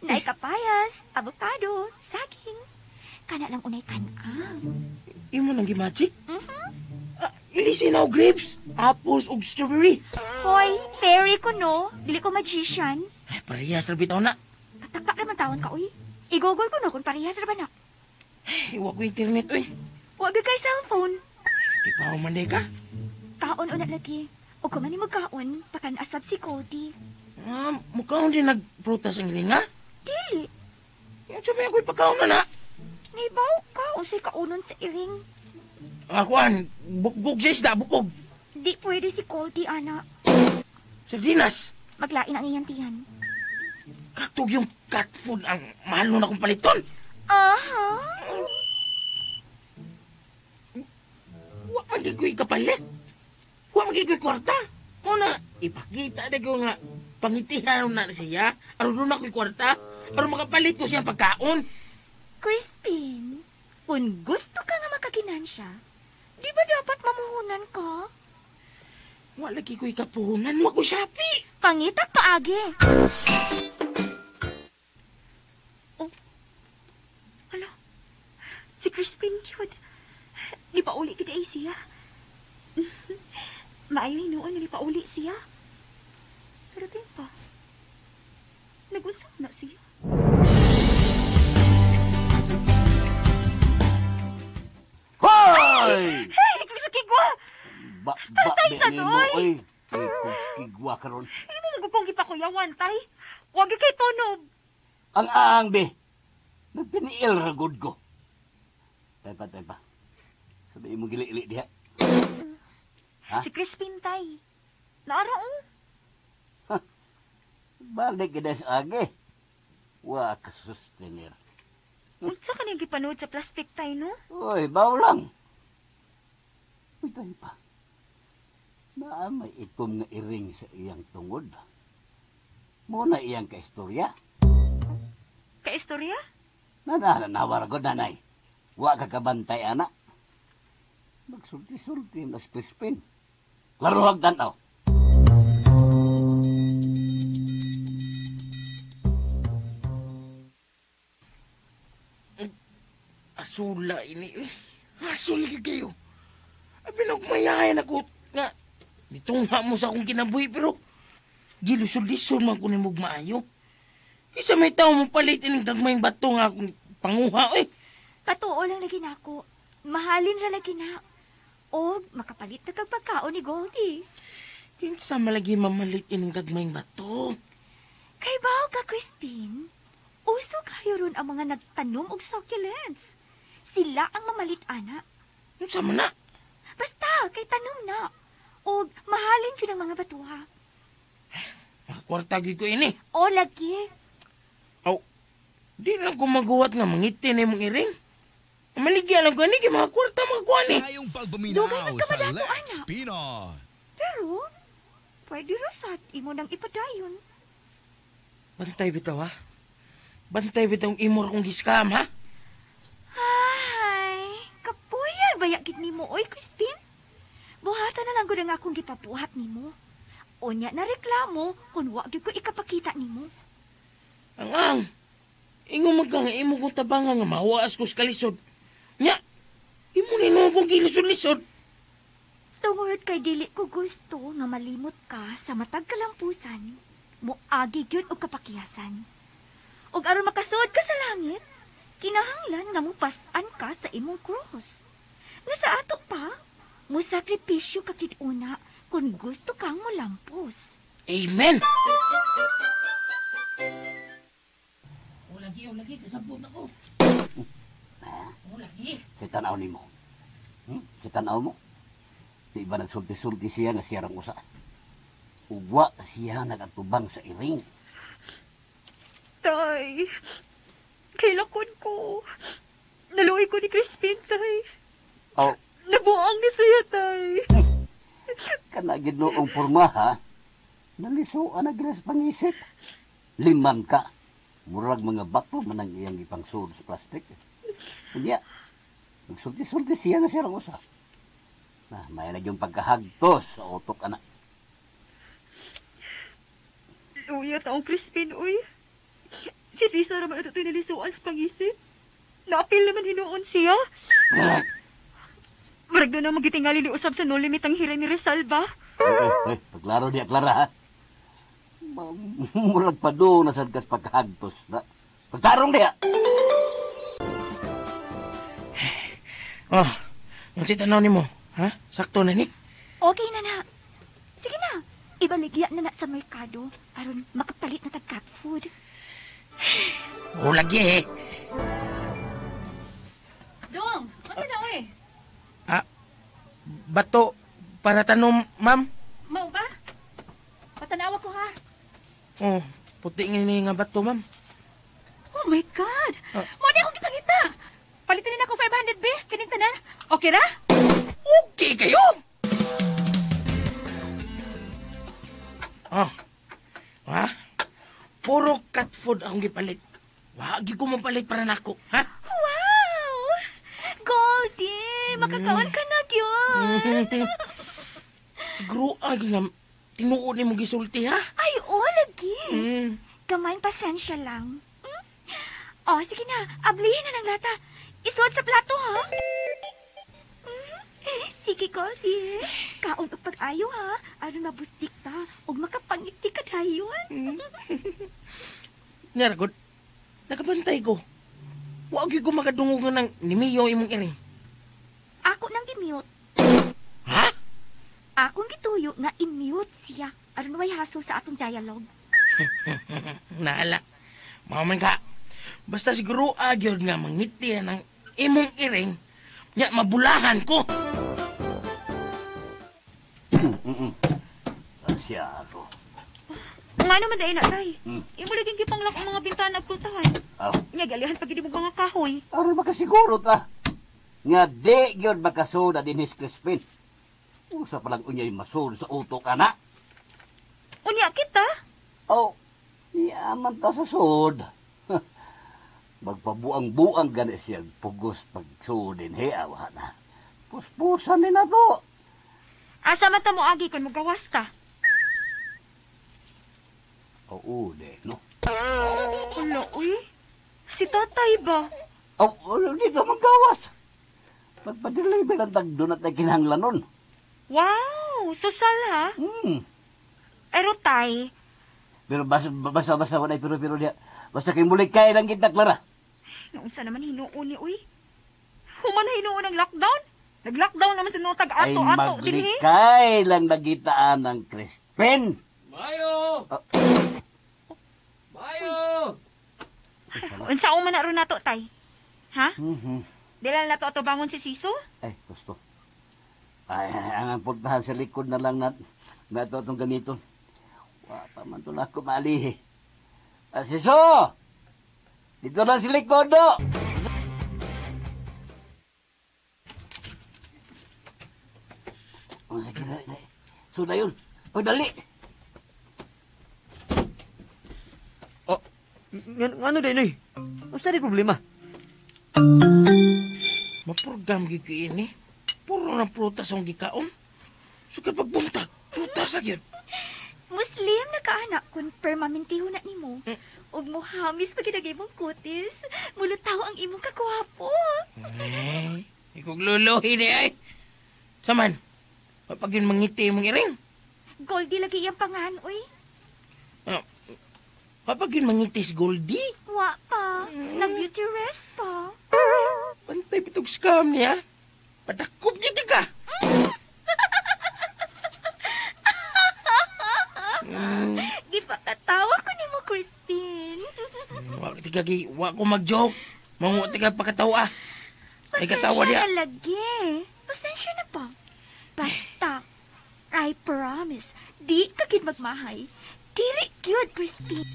Nay kapayas, avocado, saging. Kana lang unay kanang. Imo nang gimagic? Ilisin ako grapes, apples, ug strawberry. Hoy, fairy ko no. Dili ko magician. Ay, parehas na bitaw na. Kataka naman taon ka, uy. I-google ko no kung parehas na ba na. Iwa ko internet, uy. Huwag kay cellphone. Di pa ako manday ka. Kaon una lagi. O kung mani magkaon, pakanasab si Cody. Mukhaon din nagprutas ang ringa. Dili. Yung sabi ako'y pagkaon na na. Naibaw ka o sa'y kaunon sa iring. Akuan, bukog sa isda, bukog. Di pwede si Cody, ana. Sardinas. Maglain ang iyang tiyan. Katog yung cat food ang mahal nun akong paliton. Aha. Huwag magigoy kapalit. Huwag magigoy kwarta. Muna, ipakita na ko nga pangitihan na siya. Aron nun ako'y kwarta. Aron makapalit ko siya pagkaon. Crispin, kung gusto ka nga makaginansya, di ba dapat mamuhunan ka? Wala lagi ko'y kapuhunan. Huwag ko sapi. Pangitak paagi. Oh. Ano? Si Crispin yun. Di pa uli kita siya. Maayo hinuon di pa uli siya. Pero din pa. Nag-usap na siya. Hoy! Hey! Kigwa! Ba ni mo, oy. Kigwa karon. Hindi mo magkukong ipakuyawan, tay. Huwag kay tonob. Ang aang be. Nagpiniil ragod ko. Tay pa. Sabi mo gili-ili diha. Ha? Si Crispin, tay. Naaraong. Balik kita sa agi. Wa ka sustenir. Unsa ka niyang gipanood sa plastic, tay, no? Uy, baw lang. Uy, tayo pa. Naamay itom nga iring sa iyang tungod. Muna iyang kaistorya. Kaistorya? Nanawar ko, nanay. Wa ka kabantay, anak. Magsulti-sulti, mas Crispin. Klaro hagdan, tao. Asula ini. Asul lagi kayo. Abi nagmayayan ako nga. Ditungha mo sa akong kinabuhi pero gilusod-lisod man ko ni maayo. Isa may tao mo palit ining dagmayng bato nga akong panguha eh. Patuo lang lagi na ako. Mahalin ra lagi na. O makapalit na kag pagkaon ni Goldie. Kinsa malagi mamalit ining dagmayng bato. Kay bawo ka, Crispin. Uso kayo ron ang mga nagtanom og succulents. Sila ang mamalit, ana. Ano sama na? Basta, kay tanom na. O mahalin yun ang mga batuha. Makakwartagi ko ini. O lagi. Aw, di lang ko magawa't nga mangitin mong iring. Maligyan lang ko ini, kay mga kwarta mga kuha ni. Ngayong Dugay pagpaminaw sa magkabalato, Lex anak. Pinon. Pero, pwede rasat imo nang ipadayon. Bantay bitaw ha. Bantay bitaw ang imor kong giskam ha. Ay, kapuyag bayak gid nimo oy, Crispin. Buhatan na lang gud ang akong gipabuhat nimo. Unya na reklamo kung wa gyud ko ikapakita nimo. Ang ingo magkang imo kong tabangan nga mawaas ko sa kalisod. Nya, imo nino kong kilisod-lisod. Tungod kay dili ko gusto nga malimot ka sa matag kalampusan, moagi gyud og kapakiyasan. Og aron makasud ka sa langit, kinahanglan nga mupas-an ka sa imong cross. Nga sa ato pa, musakripisyo ka kid una kung gusto kang molampos. Amen! O lagi, kasabot ako. O lagi. Kitanaw ni mo. Kitanaw mo. Di ba nagsulti-sulti siya nga siya rang usa? Uwa siya nagatubang sa iring. Tay, kailakon ko. Naluoy ko ni Crispin, tay. Oh, Nabuang ni siya, tay. kanagid noong porma ha. Nalisuan na gilas pangisip. Liman ka. Murag mga bato man ang iyang ipangsud sa plastic. Kanya, nagsulti-sulti siya nga siya rang usa. May na yung pagkahagtos sa utok, anak. Luya taong Crispin, uy. Si Cesar naman ito nilisuan sa pangisip. Naapil naman hinuon siya. Marag doon na magitingali ni usab sa no limit ang hiray ni Resalva. Paglaro niya, Clara, ha? Murag pa doon na sadkas pagkahagtos na. Pagtarong niya! Oh, ang tanaw ni mo. Ha? Sakto na ni. Okay na na. Sige na. Ibaligyan na sa merkado aron makapalit na tag cat food. O lagi eh. Dong, masa na oy? Bato para tanom, ma'am. Mao ba? Patanawa ko ha. Oh, puti nga bato, ma'am. Oh my God! Mo di akong kitangita. Palitin na ako 500 be, kining tanan. Okay ra? Okay kayo! Oh. Ha? Puro cat food akong gipalit. Wagi ko mapalit para nako, ha? Wow! Goldie, makakaon ka na yun. Siguro agi nga tinuod ni mo gisulti, ha? Ay, lagi. Mm. Gamayin pasensya lang. Oh, sige na. Ablihin na ng lata. Isuot sa plato, ha? Sige, Goldie. Kaon og pag-ayo, ha? Aron mabustik ta og makapangiti ka dayon. Nyaragod, nakabantay ko. Wagi ko makadungog ng nimiyo imong iring. Ako nang gi-mute. Ha? Akong gituyo nga i-mute siya aron way hasol sa atong dialogue. Naala. Maman ka. Basta siguro agyod nga mangiti ng imong iring, nya mabulahan ko. Asyado. Nga naman dahil na, tay. Imo laging gipanglak ang mga bintana ag pultahan. Aw, Nya galihan pag mo nga kahoy. aron makasiguro ta. Nga di gyud makasuda dinis Crispin. Usa pa lang unyay masud sa utok, anak. Unya kita? Oh, yaman ta sa sud. Magpabuang-buang gani siya pugos pagsudin. He, awa na. Puspusan din na to. Asa man ta mo agi kon mugawas ta? Oo, de, no? Ulo, uy. Si tatay ba? Dito magawas. Magpadilay ba ng tagdo na tayo kinahanglan nun? Wow, social ha? Pero tay, Pero basa wala pero dia. Basta kay mulig kay lang kita, Clara. naunsa naman hinuon ni uy? Human na hinuon ang lockdown? Nag-lockdown naman sa notag Ay ato-ato dinhi. maglikay lang nagitaan ng Crispin. Mayo! Mayo! Unsa man na ron nato tay? Ha? Mhm. Dila na nato ato bangon si Siso? Ay, gusto. Ay, ang puntahan sa likod na lang na ito itong gamiton. Wapa man ito na ako maalihi. Siso! Dito lang si likod, do! Oh, sige, dali. Suda yun. O, dali. Ano din eh? Usa di problema? Maprogram gid ko ini. Puro na prutas ang gikaon. Sugad pagbuntag, prutas na gyud. Muslim na kaanak kun permamintiho na nimo. Ug mohamis pagidagay mong kutis. Mulutaw ang imong kakwapo. Ikog luluhi ni ay. Saman, kapag yun mangiti mong iring. Goldie lagi iyang pangan, uy. Kapag yun mangitis Goldie. Wa pa. Nag-beauty rest pa. Pantay pitog scam niya. Padakop niya ka. Gipakatawa ko nimo, Crispin. Wa ko mag-joke. Mangu tiga pakatawa. Ay katawa Pasensya niya. na lagi. Pasensya na pa. Basta, I promise, di ka gid magmahay. Dili cute, Crispin.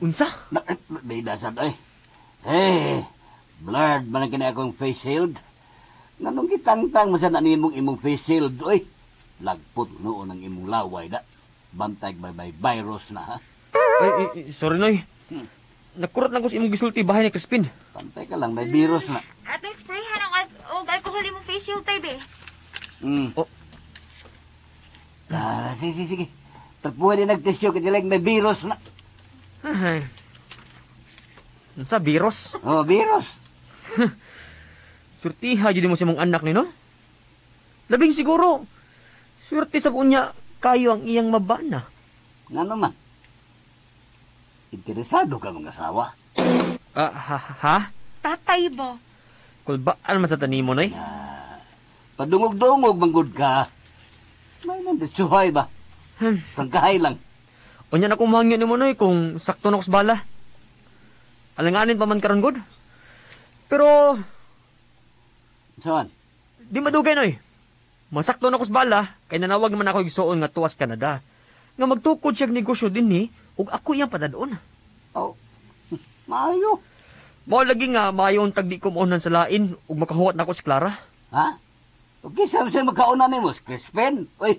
Unsa? May dasad, ay. Hey, blurred man ang kina akong face shield. Nganong gitangtang masan ani imong face shield, oy. Lagpot noon ang imong laway da. Bantay by virus na, ha? Ay, sorry noy. Nakurat lang ko sa imong gisulti bahay ni Crispin. Bantay ka lang, may virus na. Atong sprayhan ang alcohol imong face shield, tay, be. Oh. Sige. Pwede nag-test yun, kasi may virus na. Ay. Unsa virus? Oh, virus. Surtiha jud mo sa imong anak ni no? Labing siguro. Swerte sa unya kayo ang iyang mabana. Nga naman. Interesado ka mga asawa. Ha? Tatay ba? Kulbaan man sa tanimo noy. Padungog-dungog manggod ka. May nandisuhay ba? Pagkahay lang. Unya na kumahangyo nimo noy kung sakto na ko sa bala. Alanganin pa man karon good. Pero Saan? di madugay noy. Masakto na ko sa bala kay nanawag man ako igsuon nga tuwas Canada. Nga magtukod siya negosyo dinhi ug ako iyang padadon. Oh, maayo. Mao lagi nga maayon tag di ko maunan sa lain ug makahuwat na ko si Clara. Ha? Okay, sabi sa'yo magkauna ni mo, Crispin. Uy,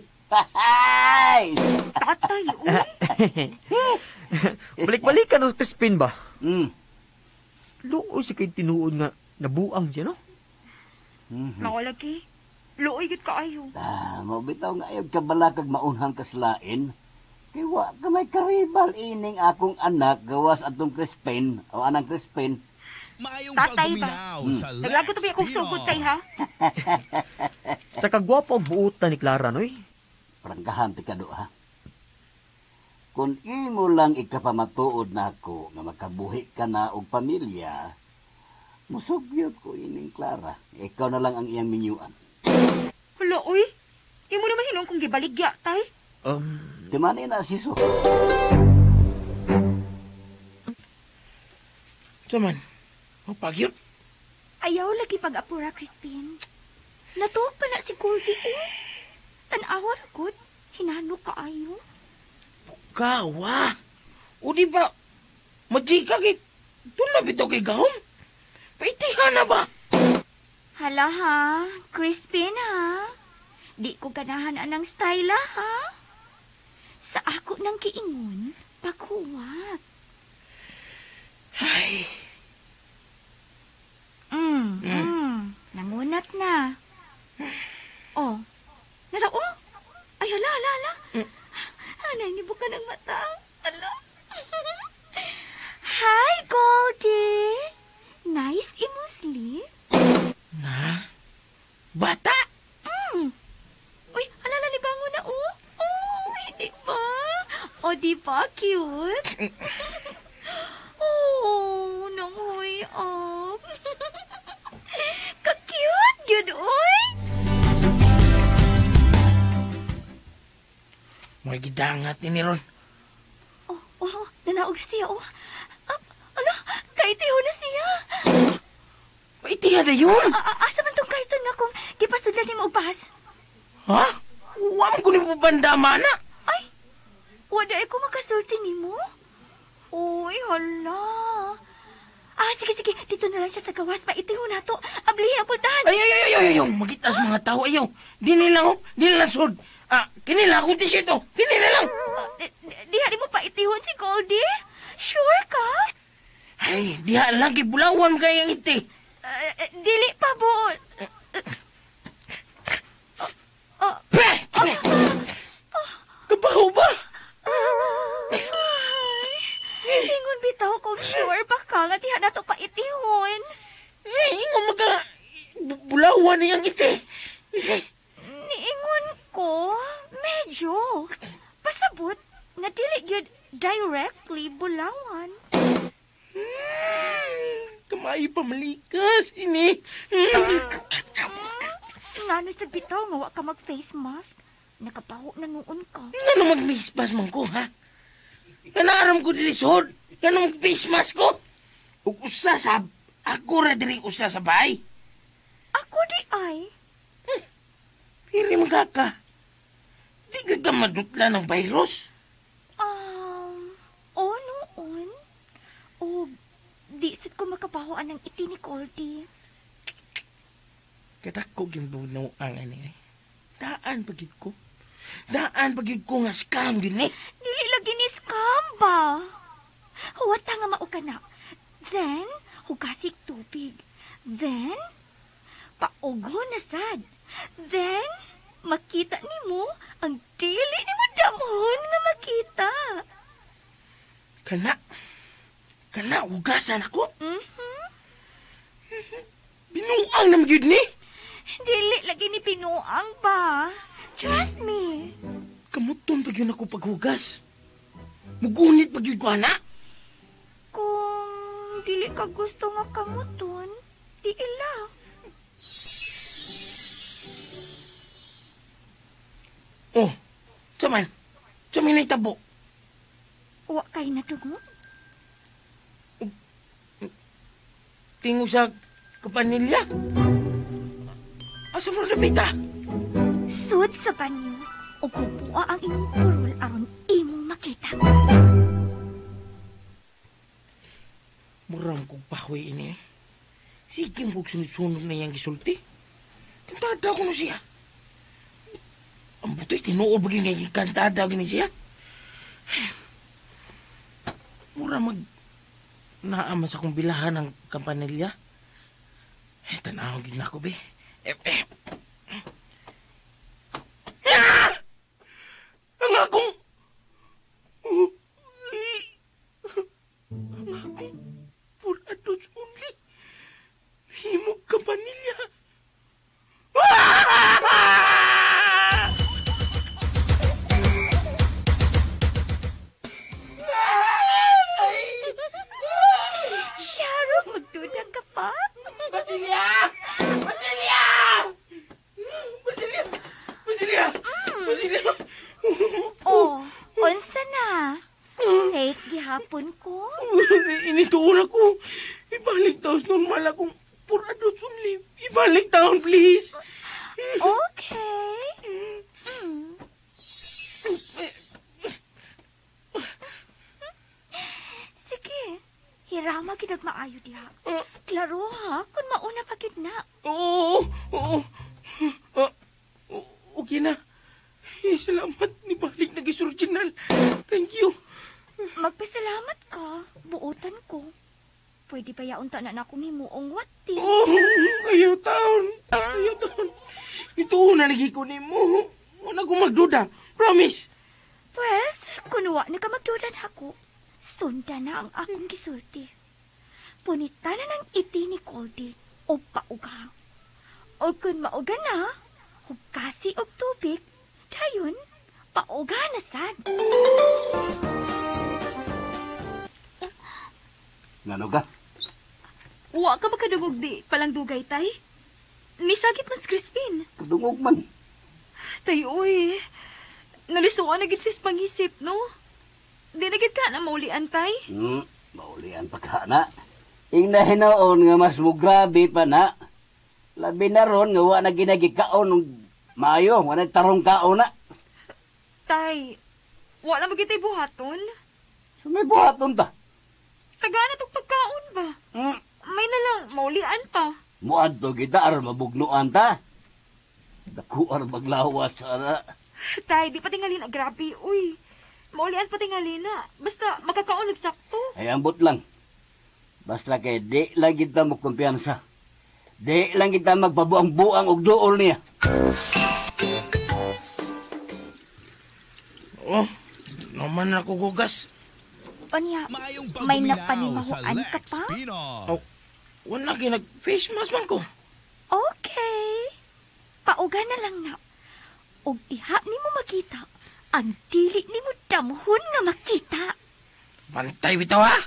hay! Tatay, uy. Balik-balikan sa Crispin ba? Luoy si kay tinuod nga nabuang siya no? Nakalagi. Luoy gid kaayo. Mabitaw nga ayaw ka balakag maunhang kaslain. Kaya wa ka may karibal ining akong anak gawas atong Crispin o anang Crispin. Maayong Tatay ba? pagbuminaw sa Naglagot tabi akong sugod, tay, ha? Sa kagwapo ang buutan ni Clara noy. Prangkahan ti kado, ha? Kung imo lang ikapamatuod na ako nga makabuhi ka na og pamilya, musugyot ko ining Clara. Ikaw na lang ang iyang minyuan. Hala, uy. Imo naman hinong kong gibaligya, tay. Di man na siso. Saman, mapagyot. Ayaw lagi pag-apura, Crispin. Natuog pa na si Goldie, oh. Tanawa ragod. Hinano kaayo. Kawa. O di ba, majika kay, doon na bitaw kay gahom. Paitihan na ba? Hala, ha? Crispin, ha? Di ko ganahan anang style, ha? Sa ako nang kiingon, paghuwat. Ay, Nangunat na. Oh, narao? Ay, hala. Anay, nibo ka ng mata. Hala. Hi, Goldie. Nice imong sleep. na? Bata? Uy, alala ni bango na, oh. Oh, hindi ba? O, di ba? Cute. Oh, nanguy up. Ka-cute, yun, oy. May gidangat ni Ron. Oh, nanaog na siya, oh. Ala, kaitiho na siya. Maitiha na yun. Asa man tong karton nga kung gipasudlan ni mo og bahas? Ha? Huwag ko ni mo bandama na. Ay, wala ko makasulti ni mo. Uy, hala. Sige. Dito na lang siya sa gawas. Paitiho na to. Ablihin ang pultahan. Ay, magitas mga tao, ayaw. Di nilang sud. Kinila akong t-shirt, kinila lang. Di mo paitihon si Goldie? Sure ka? Ay, diha lang kibulawan kayang iti. Dili pa, bo. Kabaho ba? Ay, ingon bitaw kung sure ba ka nga diha na to paitihon. Ingon maka bulawan niyang iti. Niingon ko, medyo. Pasabot, na dili gyud directly bulawan. Kamay pamalikas, ini. Ngano sa bitaw nga wa ka mag-face mask? Nakapaho na noon ka. Ano mag-mispas man ko, ha? Kanaaram ko dili sod. Ano mag-face mask ko? Ug usa sa ako ra diri usa sa bahay. Ako di ay. Piri magaka. Di ka madutla ng virus. O noon. O, di sit ko makapahoan ng iti ni Goldie. Kadako gimbunaw ang ani. Daan pagid ko. Daan pagid ko nga scam din eh. Dili lagi ni scam ba? Huwata nga mao ka na. Then, hugasig tubig. Then, paugo na sad. Then, makita nimo ang dili nimo damhon nga makita. Kana, ugasan ako. Binuang naman yun ni. Dili lagi ni pinuang ba? Trust me. Kamuton pag yun ako paghugas. Mugunit pag yun ko, anak. Kung dili ka gusto nga kamuton, di ila. Oh, saman na itabo. Wa kay natugo? Tingo sa kapanilya. Asa mo na bita? Sud sa banyo, o kupua ang imong purol aron imong makita. Muram kong pahoy ini. Sige mong sunod-sunod na yung gisulti. Kantada ko na siya. Ang buto'y tinuod bagay nga kantada ko na siya. Mura naama sa kong bilahan ng kampanilya. Tanawagin na ako, be. Ang akong purados only. Himog kampanilya. Sharo, magdudang ka pa? Basilia! Oh, unsa na? Late gihapon ko? Inituon ako. Ibalik taon normal akong purados only. Ibalik taon, please. Okay. Sige, hirama gid og maayo diha. Klaro ha, kun mauna pa gid na. Oo. Okay na. Salamat, nibalik na lagi original. Thank you. Magpasalamat ka. Buotan ko. Pwede pa yaon ta na akong himuong wati. Oh, ayaw taon. Ayaw taon. Ito na lagi ko ni mo. Wala ko magduda. Promise. Pwes, kunuwa na ka magdudan ako. Sunda na ang akong gisulti. Punita na ng iti ni Coldy o pauga. O kung mauga na, hugkasi og tubig, dayon, pauga na sad. Ngano ka? Wa ka makadungog di palang dugay, tay? Ni sakit man si Crispin. Kadungog man. Tay, uy. Nalisuan na gid sis pangisip, no? Di na gid ka na maulian, tay? Maulian pa ka na. Hinaon nga mas mo grabe pa na. Labi na ron nga wa na ginagikaon ng maayo. Wa nagtarong kaon na. Tay, wala magitay buhaton? So may buhaton ta. Tagana tong pagkaon ba? May na lang, maulian pa. Muadto kita aron mabugnuan ta. Dako aron maglawas ana. Tay, di pa tingali na grabe, uy. Maulian pa tingali na. Basta makakaon nagsakto. Ay ambot lang. Basta kay di lang kita mo kumpiyansa. Di lang kita magpabuang-buang og duol niya. Oh, naman ako gugas. Panya, Mayong may pagbuminaw sa napanimahuan ka Lex pa? Pinoy. Oh, wala kayo nag-face mask man ko. Okay. Pauga na lang na. Og diha ni mo makita, ang dili ni mo damhon nga makita. Pantay bitaw ha.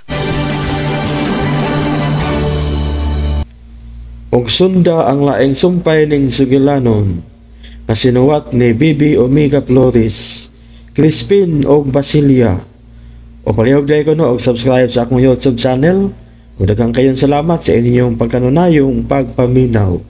Og sunda ang laing sumpay ning Sugilanon nga sinuwat ni Bibi Omega Flores, Crispin og Basilia. O palihog dahil ko no og subscribe sa akong YouTube channel. Daghang kayon salamat sa inyong pagkanunayong pagpaminaw.